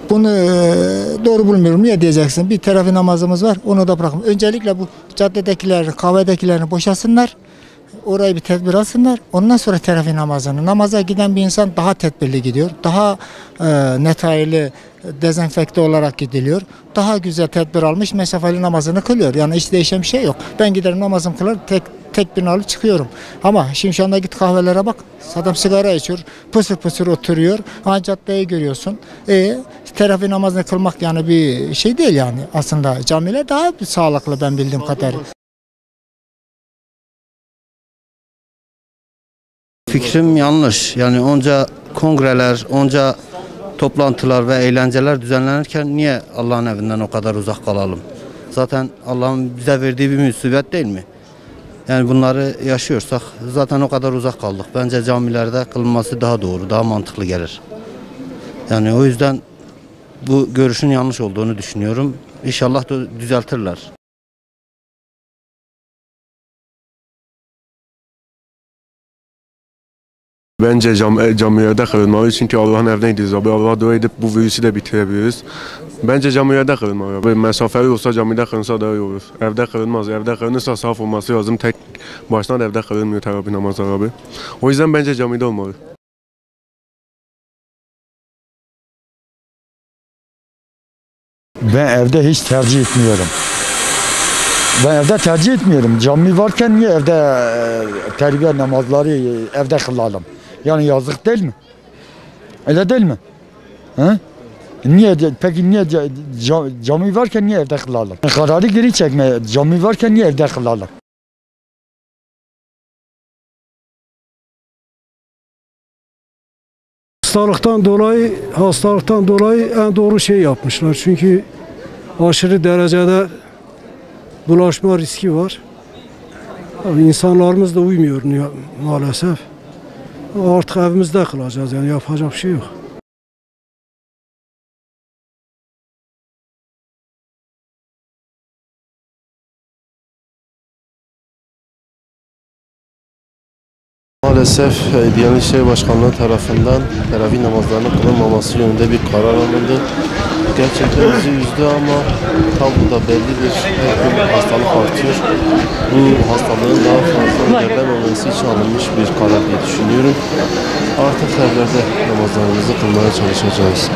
Bunu doğru bulmuyorum. Niye diyeceksin? Bir teravih namazımız var. Onu da bırakın. Öncelikle bu caddedekilerin, kahvedekilerini boşasınlar. Orayı bir tedbir alsınlar. Ondan sonra teravih namazını. Namaza giden bir insan daha tedbirli gidiyor. Daha netayeli, dezenfekte olarak gidiliyor. Daha güzel tedbir almış, mesafeli namazını kılıyor. Yani hiç değişen bir şey yok. Ben giderim namazımı kılar, tek bir alıp çıkıyorum. Ama şimdi şu anda git kahvelere bak. Adam sigara içiyor, pısır pısır oturuyor. Ha, caddeyi görüyorsun. Teravih namazını kılmak yani bir şey değil yani. Aslında camiler daha sağlıklı ben bildiğim kadarıyla. Fikrim yanlış. Yani onca kongreler, onca toplantılar ve eğlenceler düzenlenirken niye Allah'ın evinden o kadar uzak kalalım? Zaten Allah'ın bize verdiği bir musibet değil mi? Yani bunları yaşıyorsak zaten o kadar uzak kaldık. Bence camilerde kılınması daha doğru, daha mantıklı gelir. Yani o yüzden bu görüşün yanlış olduğunu düşünüyorum. İnşallah da düzeltirler. Bence camilerde kılınmalı çünkü Allah'ın evine gidiyoruz abi. Allah'a dua edip bu virüsü de bitirebiliriz. Bence camilerde kılınmalı. Böyle mesafeli olsa camide kılınsa daha iyi olur. Evde kılınmaz. Evde kılınırsa saf olması lazım. Tek başına evde kılınmıyor teravih namazı abi. O yüzden bence camide olmalı. Ben evde hiç tercih etmiyorum. Ben evde tercih etmiyorum. Cami varken niye evde terbiye namazları evde kılalım? Yani yazık değil mi? Öyle değil mi? He? Peki niye cami varken niye evde kılalım? Kararı geri çekme. Cami varken niye evde kılalım? Hastalıktan dolayı en doğru şey yapmışlar. Çünkü aşırı derecede bulaşma riski var. İnsanlarımız da uymuyor maalesef. Artık evimizde kalacağız, yani yapacak bir şey yok. Maalesef Diyanet İşleri Başkanlığı tarafından teravih namazlarının kılınmaması yönünde bir karar alındı. Gerçekten bizi üzdü ama tabi da bellidir. Her gün hastalık artıyor. Bu hastalığın daha fazla geben olması için alınmış bir karar diye düşünüyorum. Artık evlerde namazlarımızı kılmaya çalışacağız.